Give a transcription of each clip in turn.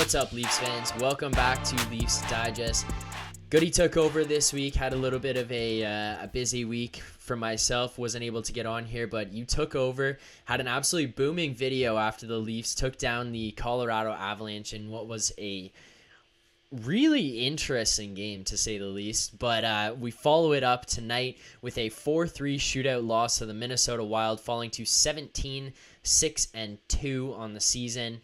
What's up, Leafs fans? Welcome back to Leafs Digest. Goody took over this week, had a little bit of a busy week for myself, wasn't able to get on here, but you took over, had an absolutely booming video after the Leafs took down the Colorado Avalanche in what was a really interesting game, to say the least. But we follow it up tonight with a 4-3 shootout loss to the Minnesota Wild, falling to 17-6-2 on the season.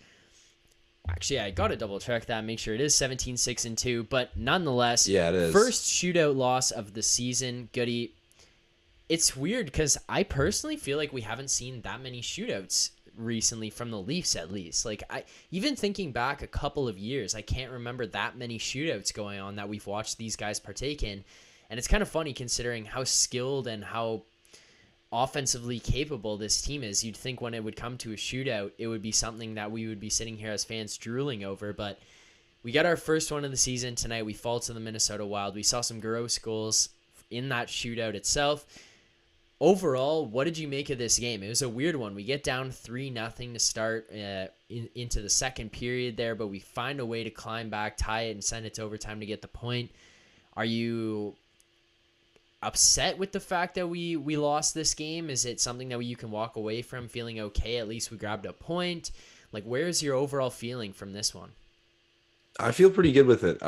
Actually, I got to double check that, make sure it is 17-6-2, but nonetheless, yeah, it is. First shootout loss of the season. Goody, it's weird because I personally feel like we haven't seen that many shootouts recently from the Leafs, at least. Like, even thinking back a couple of years, I can't remember that many shootouts going on that we've watched these guys partake in. And it's kind of funny considering how skilled and how offensively capable this team is. You'd think when it would come to a shootout, it would be something that we would be sitting here as fans drooling over, but we got our first one of the season tonight. We fall to the Minnesota Wild. We saw some gross goals in that shootout itself. Overall, what did you make of this game? It was a weird one. We get down 3-0 to start into the second period there, but we find a way to climb back, tie it, and send it to overtime to get the point. Are you upset with the fact that we lost this game? Is it something that you can walk away from feeling okay, at least we grabbed a point? Like, where's your overall feeling from this one? I feel pretty good with it.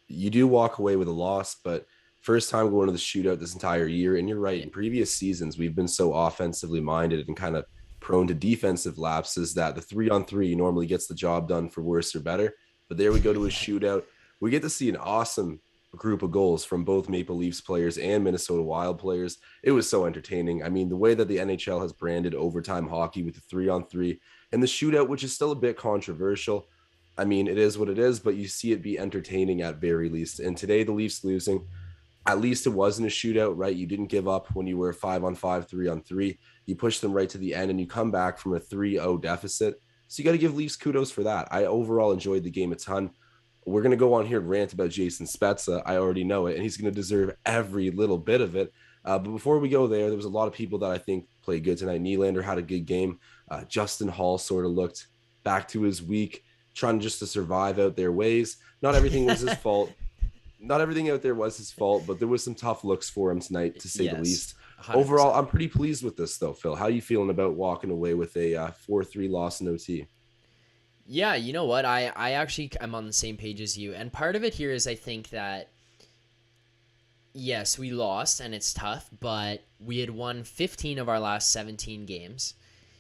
You do walk away with a loss, but first time going to the shootout this entire year. And you're right, in previous seasons, we've been so offensively minded and kind of prone to defensive lapses that the 3-on-3 normally gets the job done for worse or better. But there we go to a shootout. We get to see an awesome group of goals from both Maple Leafs players and Minnesota Wild players. It was so entertaining. I mean, the way that the NHL has branded overtime hockey with the 3-on-3 and the shootout, which is still a bit controversial. I mean, it is what it is, but you see it be entertaining at very least. And today, the Leafs losing, at least it wasn't a shootout, right? You didn't give up when you were 5-on-5, 3-on-3. You pushed them right to the end and you come back from a 3-0 deficit. So you got to give Leafs kudos for that. I overall enjoyed the game a ton. We're going to go on here and rant about Jason Spezza. I already know it, and he's going to deserve every little bit of it. But before we go there was a lot of people that I think played good tonight. Nylander had a good game. Justin Hall sort of looked back to his week, trying just to survive out their ways. Not everything was his fault. Not everything out there was his fault, but there was some tough looks for him tonight, to say the least. 100%. Overall, I'm pretty pleased with this, though, Phil. How are you feeling about walking away with a 4-3 loss in OT? Yeah, you know what? I actually am on the same page as you. And part of it here is I think that, yes, we lost and it's tough, but we had won 15 of our last 17 games.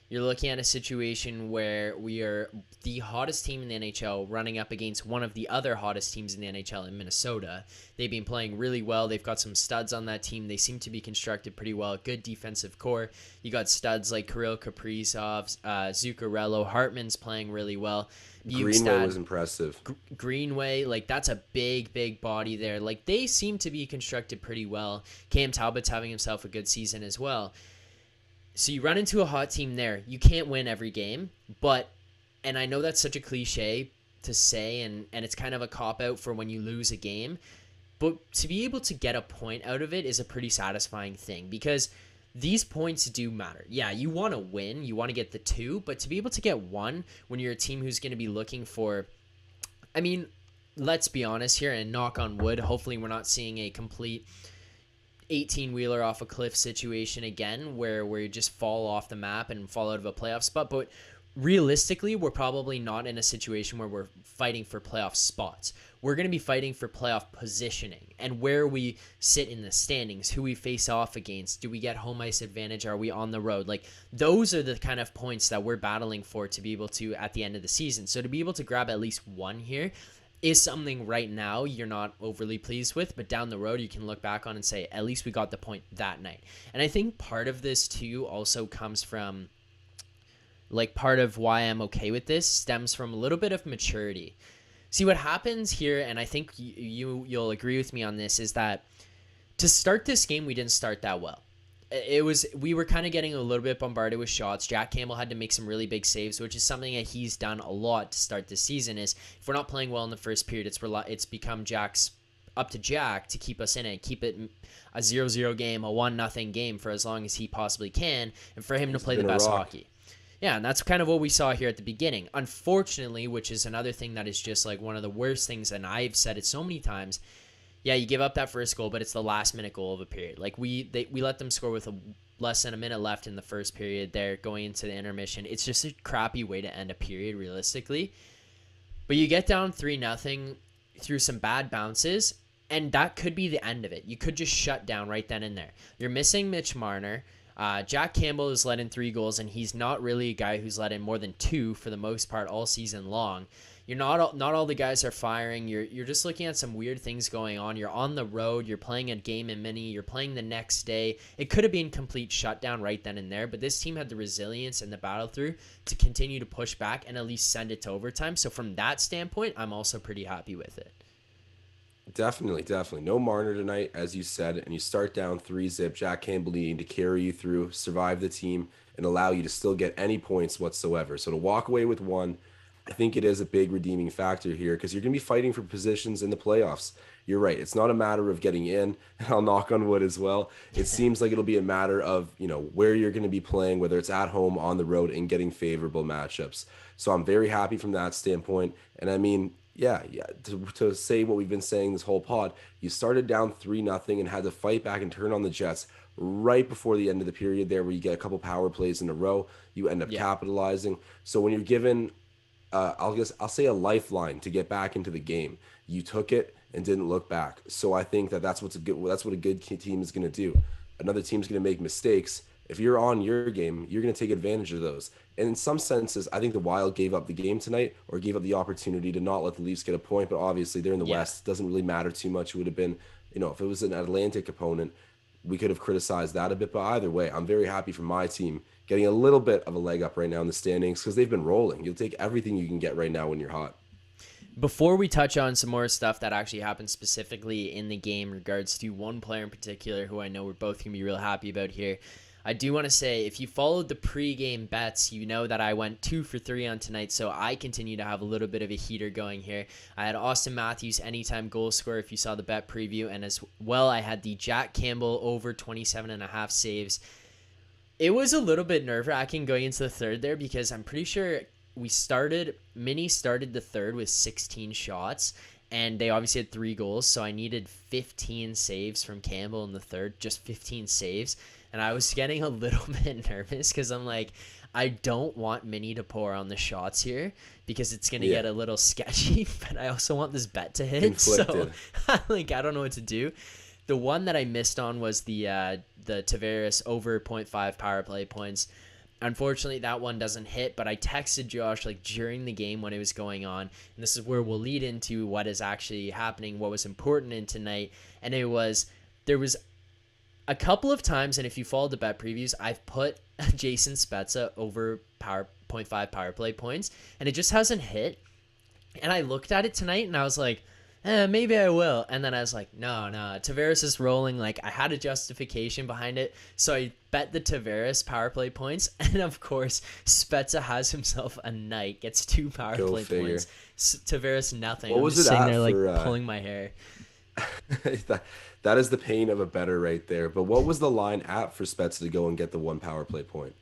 You're looking at a situation where we are the hottest team in the NHL running up against one of the other hottest teams in the NHL in Minnesota. They've been playing really well. They've got some studs on that team. They seem to be constructed pretty well. Good defensive core. You got studs like Kirill Kaprizov, Zuccarello. Hartman's playing really well. Greenway was impressive. Greenway, like, that's a big body there. Like, they seem to be constructed pretty well. Cam Talbot's having himself a good season as well. So you run into a hot team there. You can't win every game, and I know that's such a cliche to say, and it's kind of a cop-out for when you lose a game, but to be able to get a point out of it is a pretty satisfying thing, because these points do matter. Yeah, you want to win, you want to get the 2, but to be able to get 1 when you're a team who's going to be looking for, I mean, let's be honest here, and knock on wood, hopefully we're not seeing a complete 18-wheeler off a cliff situation again where we just fall off the map and fall out of a playoff spot. But realistically, we're probably not in a situation where we're fighting for playoff spots. We're going to be fighting for playoff positioning and where we sit in the standings, who we face off against. Do we get home ice advantage? Are we on the road? Like, those are the kind of points that we're battling for to be able to at the end of the season. So to be able to grab at least 1 here is something right now you're not overly pleased with, but down the road you can look back on and say, at least we got the point that night. And I think part of this too also comes from, like, part of why I'm okay with this stems from a little bit of maturity. See, what happens here, and I think you'll agree with me on this, is that to start this game, we didn't start that well. We were kind of getting a little bit bombarded with shots. Jack Campbell had to make some really big saves, which is something that he's done a lot to start this season. Is if we're not playing well in the first period, it's become up to Jack to keep us in it, keep it a 0-0 game, a 1-0 game for as long as he possibly can, and for him to play the best hockey. Yeah, and that's kind of what we saw here at the beginning. Unfortunately, which is another thing that is just like one of the worst things, and I've said it so many times. Yeah, you give up that first goal, but it's the last minute goal of a period. Like we let them score with less than a minute left in the first period there going into the intermission. It's just a crappy way to end a period realistically. But you get down 3-0 through some bad bounces, and that could be the end of it. You could just shut down right then and there. You're missing Mitch Marner. Jack Campbell has let in 3 goals, and he's not really a guy who's let in more than 2 for the most part all season long. You're not all the guys are firing. You're just looking at some weird things going on. You're on the road. You're playing a game in Mini. You're playing the next day. It could have been complete shutdown right then and there, but this team had the resilience and the battle through to continue to push back and at least send it to overtime. So from that standpoint, I'm also pretty happy with it. Definitely. No Marner tonight, as you said, and you start down 3-0. Jack Campbell needing to carry you through, survive the team, and allow you to still get any points whatsoever. So to walk away with 1, I think it is a big redeeming factor here because you're going to be fighting for positions in the playoffs. You're right. It's not a matter of getting in, and I'll knock on wood as well. It seems like it'll be a matter of, where you're going to be playing, whether it's at home, on the road, and getting favorable matchups. So I'm very happy from that standpoint. And I mean, yeah. To say what we've been saying this whole pod, you started down 3-0 and had to fight back and turn on the Jets right before the end of the period there, where you get a couple power plays in a row. You end up capitalizing. So when you're given, I'll say a lifeline to get back into the game, you took it and didn't look back. So I think that's what a good team is going to do. Another team's going to make mistakes. If you're on your game, you're going to take advantage of those. And in some senses, I think the Wild gave up the game tonight, or gave up the opportunity to not let the Leafs get a point. But obviously, they're in the West. It doesn't really matter too much. It would have been, if it was an Atlantic opponent, we could have criticized that a bit. But either way, I'm very happy for my team getting a little bit of a leg up right now in the standings because they've been rolling. You'll take everything you can get right now when you're hot. Before we touch on some more stuff that actually happened specifically in the game in regards to one player in particular who I know we're both going to be real happy about here, I do want to say, if you followed the pregame bets, you know that I went 2 for 3 on tonight, so I continue to have a little bit of a heater going here. I had Austin Matthews anytime goal scorer if you saw the bet preview, and as well I had the Jack Campbell over 27.5 saves. It was a little bit nerve-wracking going into the third there because I'm pretty sure Mini started the third with 16 shots, and they obviously had 3 goals, so I needed 15 saves from Campbell in the third, just 15 saves. And I was getting a little bit nervous because I'm like, I don't want Mini to pour on the shots here because it's going to get a little sketchy, but I also want this bet to hit. Conflicted. So I don't know what to do. The one that I missed on was the Tavares over 0.5 power play points. Unfortunately, that one doesn't hit, but I texted Josh during the game when it was going on, and this is where we'll lead into what is actually happening, what was important in tonight, and there was a couple of times, and if you followed the bet previews, I've put Jason Spezza over 0.5 power play points, and it just hasn't hit. And I looked at it tonight, and I was like, maybe I will. And then I was like, no, Tavares is rolling. I had a justification behind it, so I bet the Tavares power play points, and of course, Spezza has himself a night, gets 2 power play points. Tavares nothing. What was I'm just it sitting there for, pulling my hair. That is the pain of a better right there. But what was the line at for Spezza to go and get the 1 power play point?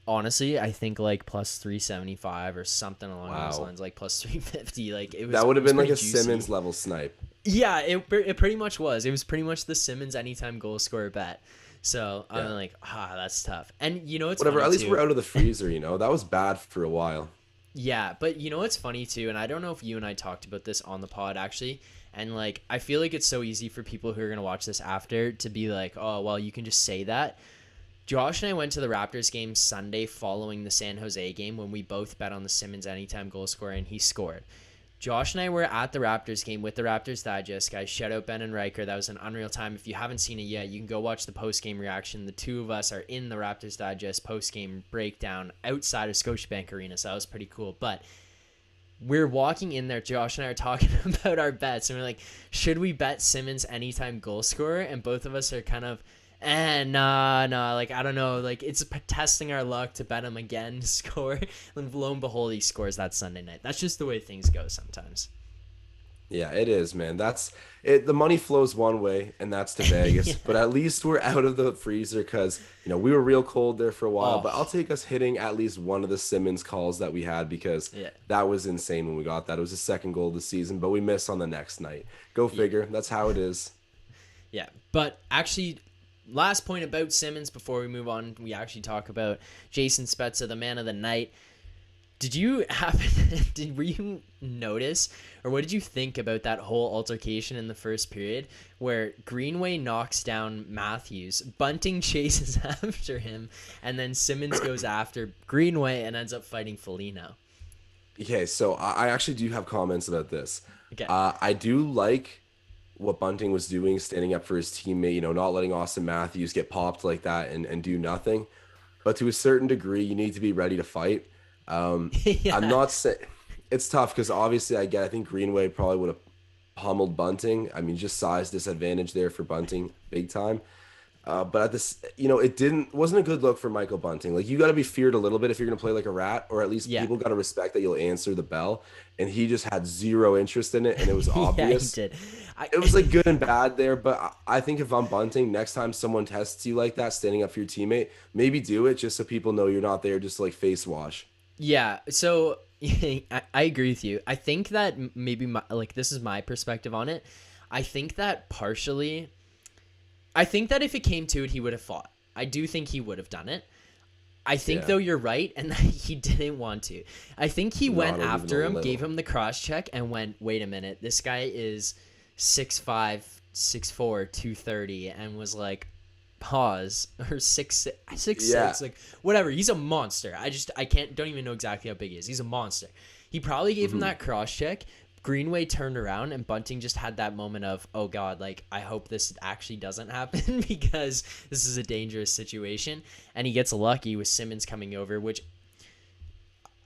Honestly, I think plus 375 or something along those lines, plus 350. It was that would have been a juicy Simmons level snipe. Yeah, it pretty much was. It was pretty much the Simmons anytime goal scorer bet. So I'm like, that's tough. And it's whatever. At least too. We're out of the freezer. That was bad for a while. Yeah, but what's funny too, and I don't know if you and I talked about this on the pod actually. And I feel like it's so easy for people who are going to watch this after to be like, oh, well, you can just say that. Josh and I went to the Raptors game Sunday following the San Jose game when we both bet on the Simmons anytime goal scorer, and he scored. Josh and I were at the Raptors game with the Raptors Digest, guys. Shout out Ben and Riker. That was an unreal time. If you haven't seen it yet, you can go watch the post-game reaction. The two of us are in the Raptors Digest post-game breakdown outside of Scotiabank Arena, so that was pretty cool. But we're walking in there. Josh and I are talking about our bets, and we're like, should we bet Simmons anytime goal scorer? And both of us are kind of, nah, I don't know. It's testing our luck to bet him again, score. And lo and behold, he scores that Sunday night. That's just the way things go sometimes. Yeah, it is, man. That's it. The money flows one way, and that's to Vegas. But Yeah. at least we're out of the freezer because, we were real cold there for a while. Oh, But I'll take us hitting at least one of the Simmons calls that we had because yeah. that was insane when we got that. It was the second goal of the season, but we missed on the next night. Go Yeah. figure. That's how it is. Yeah. But actually, last point about Simmons before we move on, we actually talk about Jason Spezza, the man of the night. Did you happen? Were you notice, or what did you think about that whole altercation in the first period, where Greenway knocks down Matthews, Bunting chases after him, and then Simmons goes after Greenway and ends up fighting Foligno? Okay, so I actually do have comments about this. Okay. I do like what Bunting was doing, standing up for his teammate, not letting Austin Matthews get popped like that and do nothing. But to a certain degree, you need to be ready to fight. I'm Yeah. not saying it's tough because obviously I think Greenway probably would have pummeled Bunting. I mean, just size disadvantage there for Bunting, big time. But at this, it wasn't a good look for Michael Bunting. Like you got to be feared a little bit if you're gonna play like a rat, or at least Yeah. people got to respect that you'll answer the bell. And he just had zero interest in it, and it was Yeah, he obvious. did. I It was like good and bad there, but I think if I'm Bunting, next time someone tests you like that, standing up for your teammate, maybe do it just so people know you're not there just to, like face wash. Yeah, so I agree with you. I think that maybe this is my perspective on it. I think that partially, I think that if it came to it, he would have fought. I do think he would have done it. I think Yeah, though you're right, and that he didn't want to. I think he went not even after a him, gave little. him the cross check, and went, "Wait a minute, this guy is 6'5", 6'4", 230," and was like, pause, or six Yeah. six, like whatever. He's a monster. I can't don't even know exactly how big he is. He's a monster. He probably gave him Hmm. that cross check. Greenway turned around and Bunting just had that moment of, oh God, like I hope this actually doesn't happen because this is a dangerous situation. And he gets lucky with Simmons coming over, which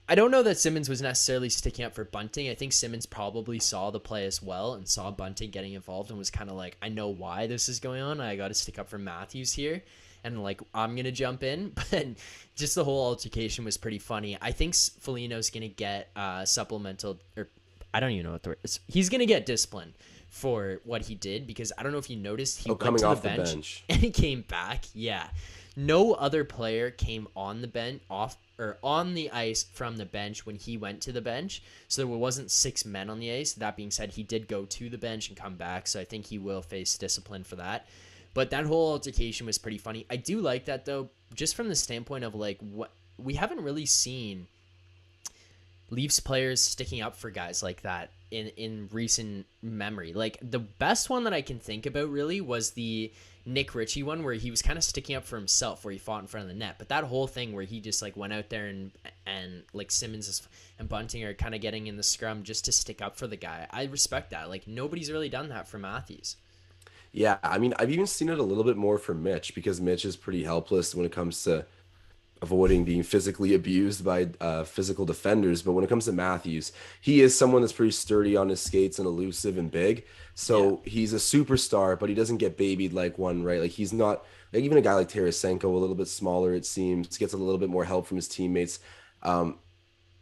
I don't know that Simmons was necessarily sticking up for Bunting. I think Simmons probably saw the play as well and saw Bunting getting involved and was kind of like, I know why this is going on. I got to stick up for Matthews here. And like, I'm going to jump in. But just the whole altercation was pretty funny. I think Foligno's going to get supplemental, or I don't even know what the word is. He's going to get disciplined for what he did because I don't know if you noticed, he Oh, went coming to the off the bench bench. and he came back. Yeah. No other player came on the bench off or on the ice from the bench when he went to the bench. So there wasn't 6 men on the ice. That being said, he did go to the bench and come back. So I think he will face discipline for that. But that whole altercation was pretty funny. I do like that though, just from the standpoint of like what we haven't really seen Leafs players sticking up for guys like that in recent memory. Like the best one that I can think about really was the Nick Ritchie one where he was kind of sticking up for himself where he fought in front of the net. But that whole thing where he just like went out there and like and Bunting are kind of getting in the scrum just to stick up for the guy. I respect that. Like nobody's really done that for Matthews. Yeah, I mean, I've even seen it a little bit more from Mitch because Mitch is pretty helpless when it comes to avoiding being physically abused by physical defenders. But when it comes to Matthews, he is someone that's pretty sturdy on his skates and elusive and big. Yeah. So he's a superstar, but he doesn't get babied like one, right? Like he's not like even a guy like Tarasenko, a little bit smaller, it seems, gets a little bit more help from his teammates. Um,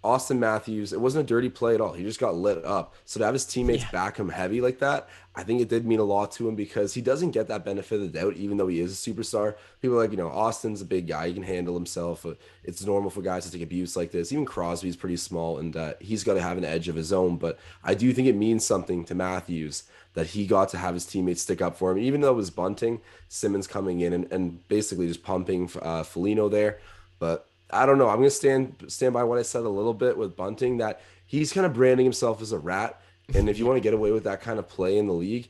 Austin Matthews, it wasn't a dirty play at all. He just got lit up. So to have his teammates Yeah. back him heavy like that, I think it did mean a lot to him because he doesn't get that benefit of the doubt, even though he is a superstar. People are like, Austin's a big guy. He can handle himself. It's normal for guys to take abuse like this. Even Crosby's pretty small and he's got to have an edge of his own. But I do think it means something to Matthews that he got to have his teammates stick up for him, even though it was Bunting, Simmons coming in and basically just pumping Foligno there. But I don't know. I'm gonna stand by what I said a little bit with Bunting that he's kind of branding himself as a rat. And if you Yeah. want to get away with that kind of play in the league,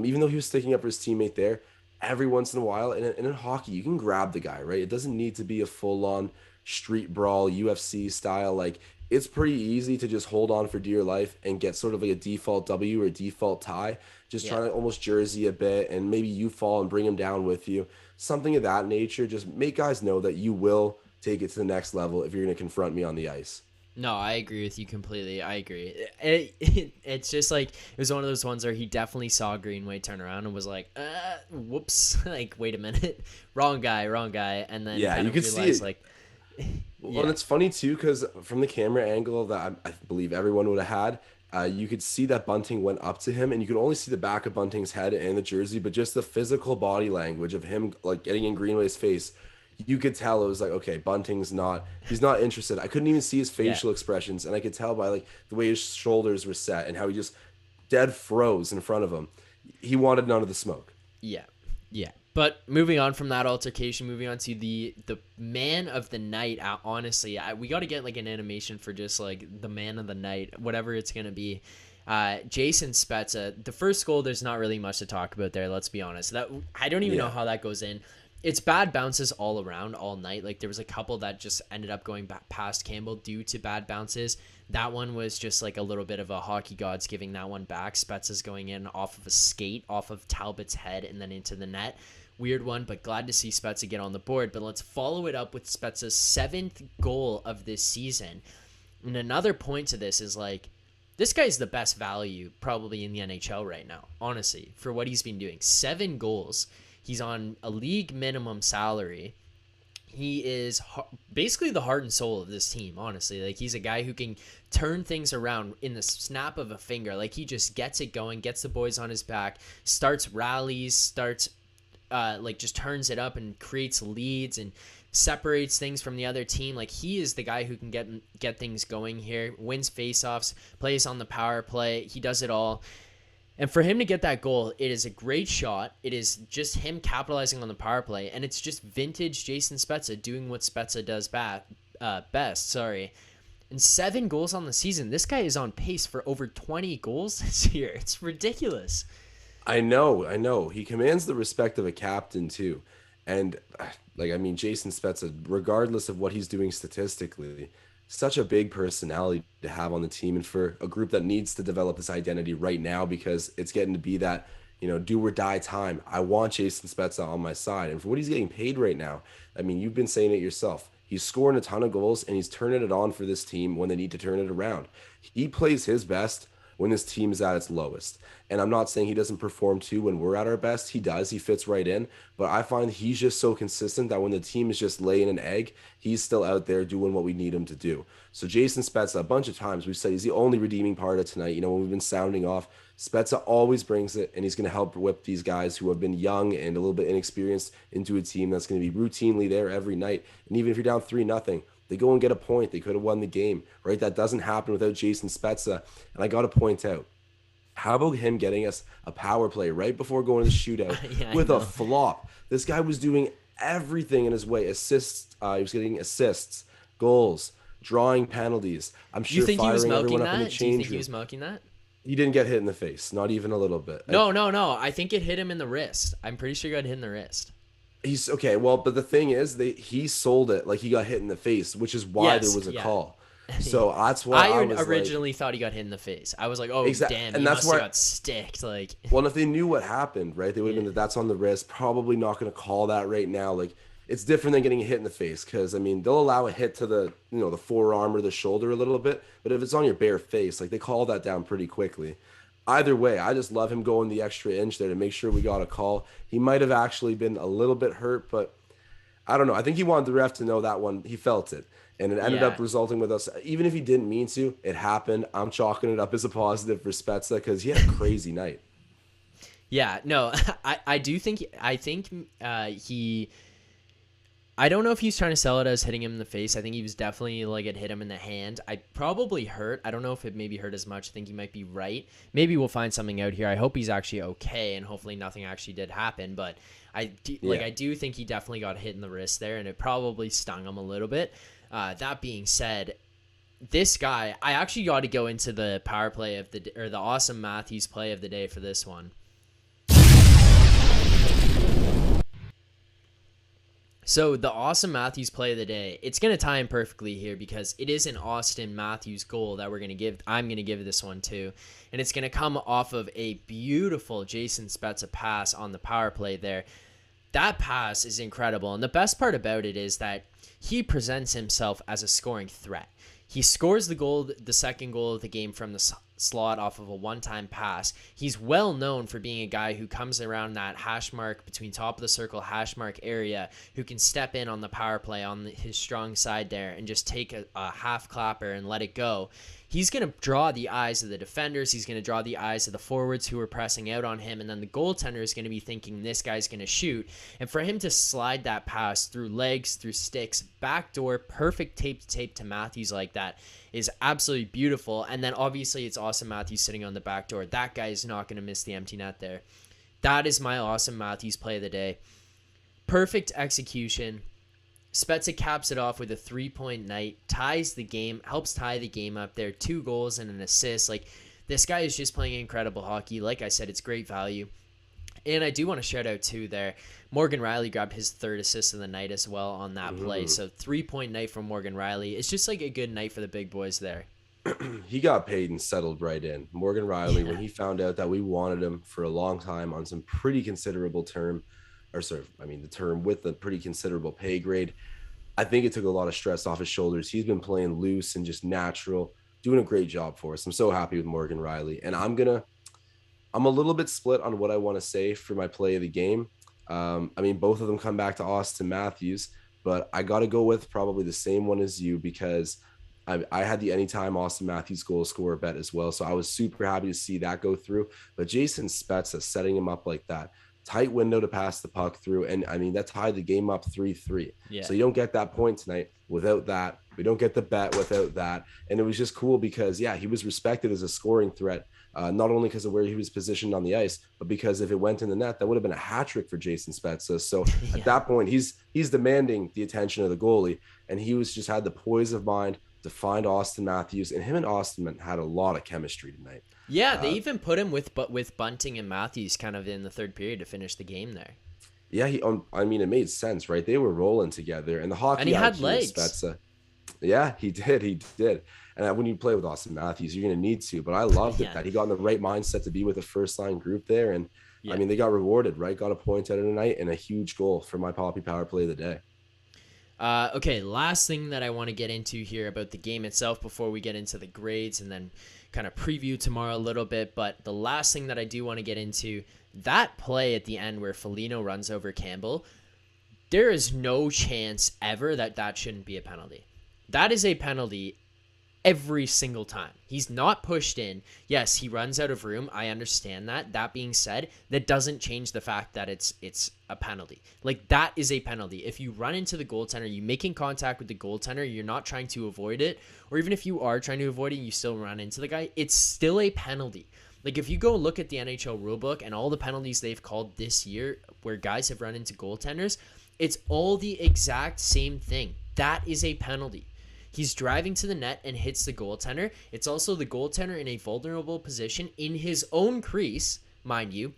even though he was sticking up for his teammate there, every once in a while, and in hockey, you can grab the guy, right? It doesn't need to be a full-on street brawl, UFC style. Like it's pretty easy to just hold on for dear life and get sort of like a default W or a default tie, just Yeah. trying to almost jersey a bit, and maybe you fall and bring him down with you, something of that nature. Just make guys know that you will take it to the next level if you're going to confront me on the ice. No, I agree with you completely. I agree. It's just like it was one of those ones where he definitely saw Greenway turn around and was like, whoops, like wait a minute, wrong guy, and then Yeah, kind you of could see realized it. like, Well, and yeah, it's funny too because from the camera angle that I believe everyone would have had, You could see that Bunting went up to him, and you could only see the back of Bunting's head and the jersey, but just the physical body language of him like getting in Greenway's face, you could tell it was like, okay, he's not interested. I couldn't even see his Yeah. facial expressions, and I could tell by like the way his shoulders were set and how he just dead froze in front of him. He wanted none of the smoke. Yeah. Yeah. But moving on from that altercation, moving on to the man of the night. Honestly, we got to get like an animation for just like the man of the night, whatever it's gonna be. Jason Spezza. The first goal, there's not really much to talk about there. Let's be honest. That I don't even know how that goes in. It's bad bounces all around all night. Like there was a couple that just ended up going back past Campbell due to bad bounces. That one was just like a little bit of a hockey gods giving that one back. Spezza's going in off of a skate, off of Talbot's head, and then into the net. Weird one, but glad to see Spezza get on the board. But let's follow it up with Spezza's 7th goal of this season. And another point to this is like, this guy's the best value probably in the NHL right now, honestly, for what he's been doing. 7 goals. He's on a league minimum salary. He is basically the heart and soul of this team, honestly. Like, he's a guy who can turn things around in the snap of a finger. Like, he just gets it going, gets the boys on his back, starts rallies, just turns it up and creates leads and separates things from the other team. Like, he is the guy who can get things going here, wins faceoffs, plays on the power play. He does it all. And for him to get that goal, it is a great shot. It is just him capitalizing on the power play, and it's just vintage Jason Spezza doing what Spezza does best. And 7 goals on the season. This guy is on pace for over 20 goals this year. It's ridiculous. I know. He commands the respect of a captain too. And like, I mean, Jason Spezza, regardless of what he's doing statistically, such a big personality to have on the team, and for a group that needs to develop this identity right now because it's getting to be that, do or die time. I want Jason Spezza on my side. And for what he's getting paid right now, I mean, you've been saying it yourself. He's scoring a ton of goals and he's turning it on for this team when they need to turn it around. He plays his best when his team is at its lowest. And I'm not saying he doesn't perform too when we're at our best. He does. He fits right in. But I find he's just so consistent that when the team is just laying an egg, he's still out there doing what we need him to do. So Jason Spezza, a bunch of times we've said he's the only redeeming part of tonight. When we've been sounding off, Spezza always brings it, and he's going to help whip these guys who have been young and a little bit inexperienced into a team that's going to be routinely there every night. And even if you're down 3-0, they go and get a point. They could have won the game, right? That doesn't happen without Jason Spezza. And I got to point out, how about him getting us a power play right before going to the shootout with a flop? This guy was doing everything in his way. Assists, he was getting assists, goals, drawing penalties. I'm sure firing everyone up in the change room. Do you think he was milking that? He didn't get hit in the face, not even a little bit. No. I think it hit him in the wrist. I'm pretty sure he got hit in the wrist. He's okay. Well, but the thing is, he sold it like he got hit in the face, which is why there was a call. So that's why I originally thought he got hit in the face. I was like, oh, damn, and that's why got sticked. Like, well, and if they knew what happened, right, they would have been that's on the wrist. Probably not going to call that right now. Like, it's different than getting a hit in the face because I mean they'll allow a hit to the the forearm or the shoulder a little bit, but if it's on your bare face, like they call that down pretty quickly. Either way, I just love him going the extra inch there to make sure we got a call. He might have actually been a little bit hurt, but I don't know. I think he wanted the ref to know that one. He felt it. And it ended up resulting with us. Even if he didn't mean to, it happened. I'm chalking it up as a positive for Spezza because he had a crazy night. Yeah, no, I think he... I don't know if he's trying to sell it as hitting him in the face. I think he was definitely like it hit him in the hand. I probably hurt. I don't know if it maybe hurt as much. I think you might be right. Maybe we'll find something out here. I hope he's actually okay, and hopefully nothing actually did happen. But I do think he definitely got hit in the wrist there, and it probably stung him a little bit. That being said, this guy, I actually got to go into the power play of the Awesome Matthews play of the day for this one. So the Austin Matthews play of the day, it's going to tie in perfectly here because it is an Austin Matthews goal that I'm going to give this one to. And it's going to come off of a beautiful Jason Spezza pass on the power play there. That pass is incredible. And the best part about it is that he presents himself as a scoring threat. He scores the second goal of the game from the slot off of a one-time pass. He's well known for being a guy who comes around that hash mark between top of the circle hash mark area, who can step in on the power play on his strong side there and just take a half clapper and let it go. He's going to draw the eyes of the defenders. He's going to draw the eyes of the forwards who are pressing out on him. And then the goaltender is going to be thinking this guy's going to shoot. And for him to slide that pass through legs, through sticks, backdoor, perfect tape to tape to Matthews like that is absolutely beautiful. And then obviously it's Austin Matthews sitting on the back door. That guy is not going to miss the empty net there. That is my Austin Matthews play of the day. Perfect execution. Spezza caps it off with a 3-point night, ties the game, helps tie the game up there. 2 goals and an assist. Like, this guy is just playing incredible hockey. Like I said, it's great value. And I do want to shout out too there, Morgan Rielly grabbed his 3rd assist of the night as well on that play. So 3-point night from Morgan Rielly. It's just like a good night for the big boys there. He got paid and settled right in. Morgan Rielly, when he found out that we wanted him for a long time on some pretty considerable term, the term with a pretty considerable pay grade, I think it took a lot of stress off his shoulders. He's been playing loose and just natural, doing a great job for us. I'm so happy with Morgan Rielly. And I'm a little bit split on what I want to say for my play of the game. Both of them come back to Austin Matthews, but I got to go with probably the same one as you, because I had the anytime Austin Matthews goal scorer bet as well. So I was super happy to see that go through. But Jason Spezza setting him up like that, tight window to pass the puck through. And that tied the game up 3-3. Yeah. So you don't get that point tonight without that. We don't get the bet without that. And it was just cool because, he was respected as a scoring threat, not only because of where he was positioned on the ice, but because if it went in the net, that would have been a hat trick for Jason Spezza. So at that point, he's demanding the attention of the goalie, and he was just had the poise of mind to find Austin Matthews, and him and Austin had a lot of chemistry tonight. Yeah, they even put him with Bunting and Matthews kind of in the 3rd period to finish the game there. Yeah, it made sense, right? They were rolling together, and the hockey. And he had legs. Spezza, yeah, he did. And when you play with Austin Matthews, you're going to need to. But I loved it that he got in the right mindset to be with the first line group there, and they got rewarded, right? Got a point out of the night and a huge goal for my Poppy Power play of the day. Okay, last thing that I want to get into here about the game itself before we get into the grades and then kind of preview tomorrow a little bit. But the last thing that I do want to get into, that play at the end where Foligno runs over Campbell, there is no chance ever that shouldn't be a penalty. That is a penalty every single time. He's not pushed in. Yes, he runs out of room. I understand that. That being said, that doesn't change the fact that it's a penalty. Like, that is a penalty. If you run into the goaltender, you making contact with the goaltender, you're not trying to avoid it, or even if you are trying to avoid it, you still run into the guy, it's still a penalty. Like, if you go look at the NHL rulebook and all the penalties they've called this year where guys have run into goaltenders, it's all the exact same thing. That is a penalty. He's driving to the net and hits the goaltender. It's also the goaltender in a vulnerable position in his own crease, mind you.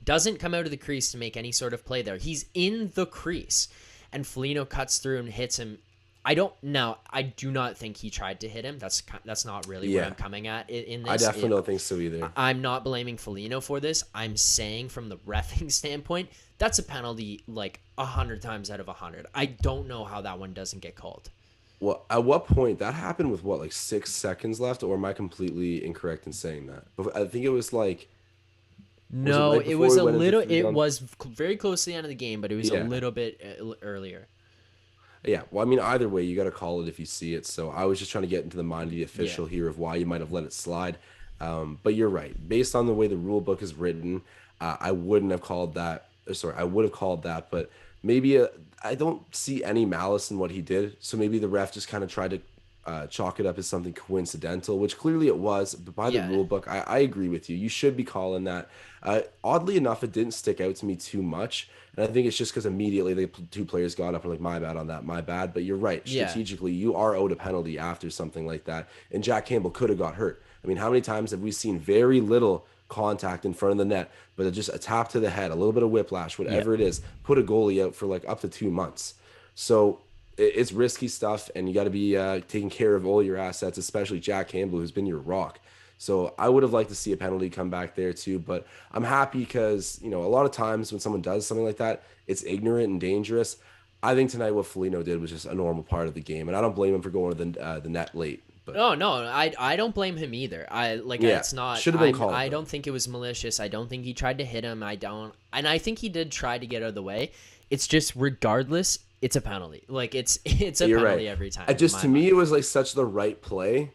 Doesn't come out of the crease to make any sort of play there. He's in the crease. And Foligno cuts through and hits him. I do not think he tried to hit him. That's not really where I'm coming at in this. I definitely don't think so either. I'm not blaming Foligno for this. I'm saying from the reffing standpoint, that's a penalty like 100 times out of 100. I don't know how that one doesn't get called. Well, at what point that happened with 6 seconds left, or am I completely incorrect in saying that? I think it was like. No, it was a little. It was very close to the end of the game, but it was a little bit earlier. Yeah, well, either way, you got to call it if you see it. So I was just trying to get into the mind of the official here of why you might have let it slide. But you're right. Based on the way the rule book is written, I wouldn't have called that. I would have called that, but maybe I don't see any malice in what he did. So maybe the ref just kind of tried to chalk it up as something coincidental, which clearly it was. But by the rule book, I agree with you. You should be calling that. Oddly enough, it didn't stick out to me too much. And I think it's just because immediately the 2 players got up and like, my bad on that, my bad. But you're right. Strategically, you are owed a penalty after something like that. And Jack Campbell could have got hurt. How many times have we seen very little contact in front of the net, but just a tap to the head, a little bit of whiplash, whatever it is, put a goalie out for up to 2 months. So it's risky stuff, and you got to be taking care of all your assets, especially Jack Campbell, who's been your rock. So I would have liked to see a penalty come back there too, but I'm happy because, a lot of times when someone does something like that, it's ignorant and dangerous. I think tonight what Foligno did was just a normal part of the game, and I don't blame him for going to the net late. But No, I don't blame him either. yeah, It's not. should have been called. I don't think it was malicious. I don't think he tried to hit him. And I think he did try to get out of the way. It's just regardless, it's a penalty. Like it's a You're penalty right. every time. Just to me, it was like such the right play.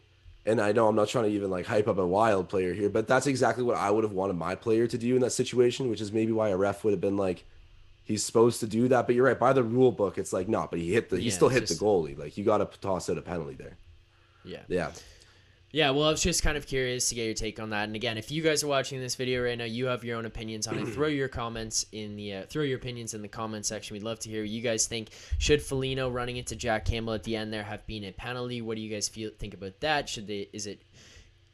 And I know I'm not trying to even like hype up a wild player here, but that's exactly what I would have wanted my player to do in that situation, which is maybe why a ref would have been like, he's supposed to do that. But you're right. By the rule book, it's like, no, but he still hit the goalie. Like you got to toss out a penalty there. Yeah. Yeah. Yeah, well, I was just kind of curious to get your take on that. And again, if you guys are watching this video right now, you have your own opinions on it. Throw your opinions in the comment section. We'd love to hear what you guys think. Should Foligno running into Jack Campbell at the end there have been a penalty? What do you guys think about that? Is it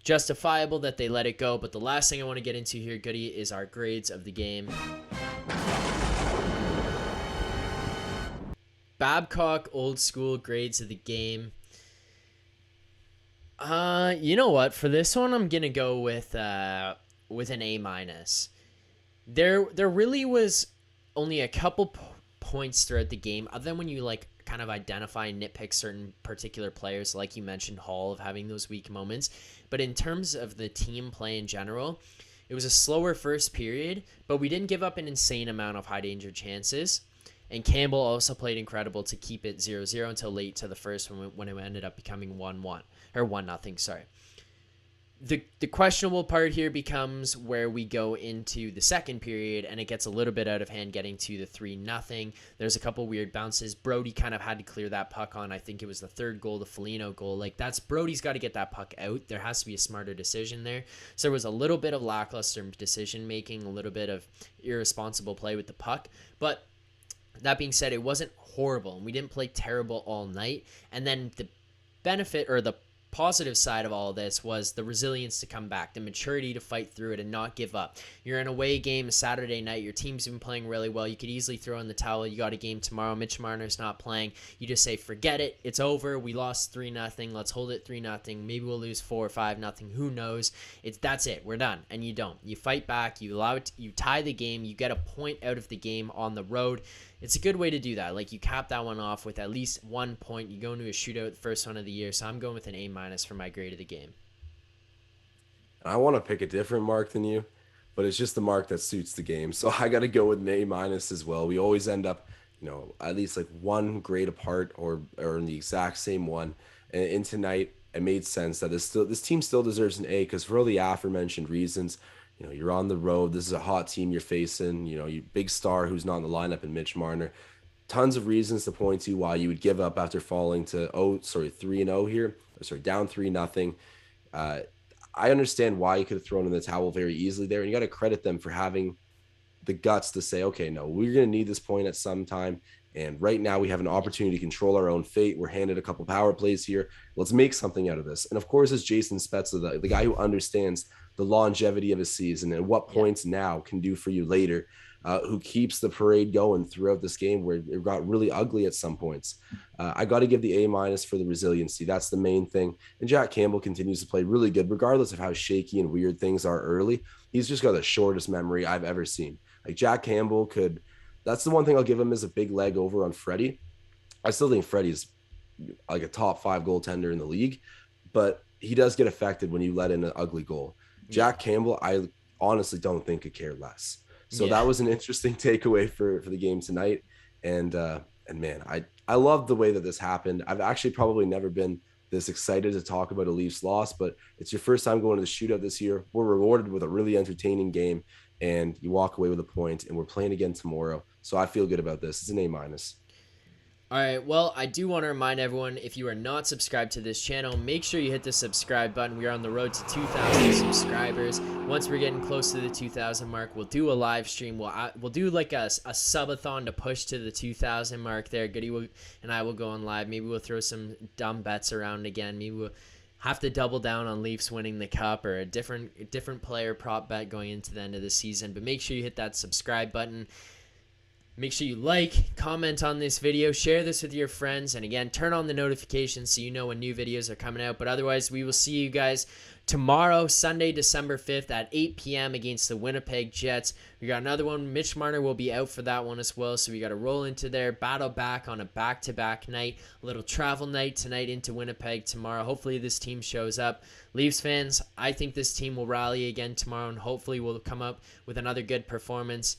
justifiable that they let it go? But the last thing I want to get into here, Goody, is our grades of the game. Babcock old school grades of the game. You know what? For this one, I'm gonna go with an A-. There really was only a couple points throughout the game, other than when you like kind of identify and nitpick certain particular players, like you mentioned, Hall, of having those weak moments. But in terms of the team play in general, it was a slower first period, but we didn't give up an insane amount of high danger chances. And Campbell also played incredible to keep it 0-0 until late to the first when it ended up becoming 1-1 or 1-0. Sorry. The questionable part here becomes where we go into the second period and it gets a little bit out of hand, getting to the 3-0. There's a couple weird bounces. Brody kind of had to clear that puck on. I think it was the third goal, the Foligno goal. Like Brody's got to get that puck out. There has to be a smarter decision there. So there was a little bit of lackluster decision making, a little bit of irresponsible play with the puck. But that being said, it wasn't horrible, and we didn't play terrible all night. And then the benefit or the positive side of all of this was the resilience to come back, the maturity to fight through it and not give up. You're in a away game Saturday night. Your team's been playing really well. You could easily throw in the towel. You got a game tomorrow. Mitch Marner's not playing. You just say, forget it. It's over. We lost 3-0. Let's hold it 3-0. Maybe we'll lose 4 or 5-0. Who knows? That's it. We're done. And you don't. You fight back. You allow it. You tie the game. You get a point out of the game on the road. It's a good way to do that. Like, you cap that one off with at least 1 point. You go into a shootout, the first one of the year. So I'm going with an A- for my grade of the game. I want to pick a different mark than you, but it's just the mark that suits the game. So I got to go with an A- as well. We always end up, at least like one grade apart or in the exact same one. And tonight, it made sense that this team still deserves an A because for all the aforementioned reasons. You're on the road. This is a hot team you're facing. You big star who's not in the lineup in Mitch Marner. Tons of reasons to point to why you would give up after falling to 3-0 here. Down 3-0. I understand why you could have thrown in the towel very easily there, and you got to credit them for having the guts to say, okay, no, we're going to need this point at some time. And right now we have an opportunity to control our own fate. We're handed a couple power plays here. Let's make something out of this. And of course, it's Jason Spezza, the guy who understands the longevity of a season and what points now can do for you later, who keeps the parade going throughout this game where it got really ugly at some points. I got to give the A- for the resiliency. That's the main thing. And Jack Campbell continues to play really good, regardless of how shaky and weird things are early. He's just got the shortest memory I've ever seen. Like Jack Campbell that's the one thing I'll give him is a big leg over on Freddie. I still think Freddie's like a top 5 goaltender in the league, but he does get affected when you let in an ugly goal. Jack Campbell, I honestly don't think could care less. So that was an interesting takeaway for the game tonight. And man, I love the way that this happened. I've actually probably never been this excited to talk about a Leafs loss, but it's your first time going to the shootout this year. We're rewarded with a really entertaining game, and you walk away with a point, and we're playing again tomorrow. So I feel good about this. It's an A-. All right, well, I do want to remind everyone, if you are not subscribed to this channel, make sure you hit the subscribe button. We are on the road to 2,000 subscribers. Once we're getting close to the 2,000 mark, we'll do a live stream. We'll do like a subathon to push to the 2,000 mark there. Goody and I will go on live. Maybe we'll throw some dumb bets around again. Maybe we'll have to double down on Leafs winning the cup or a different player prop bet going into the end of the season. But make sure you hit that subscribe button. Make sure you like, comment on this video, share this with your friends, and again, turn on the notifications so you know when new videos are coming out. But otherwise, we will see you guys tomorrow, Sunday, December 5th at 8 p.m. against the Winnipeg Jets. We got another one. Mitch Marner will be out for that one as well, so we got to roll into there, battle back on a back-to-back night, a little travel night tonight into Winnipeg tomorrow. Hopefully this team shows up. Leafs fans, I think this team will rally again tomorrow, and hopefully we'll come up with another good performance.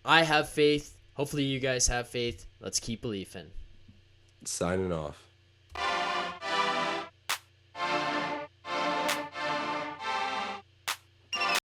I have faith. Hopefully you guys have faith. Let's keep believing. Signing off.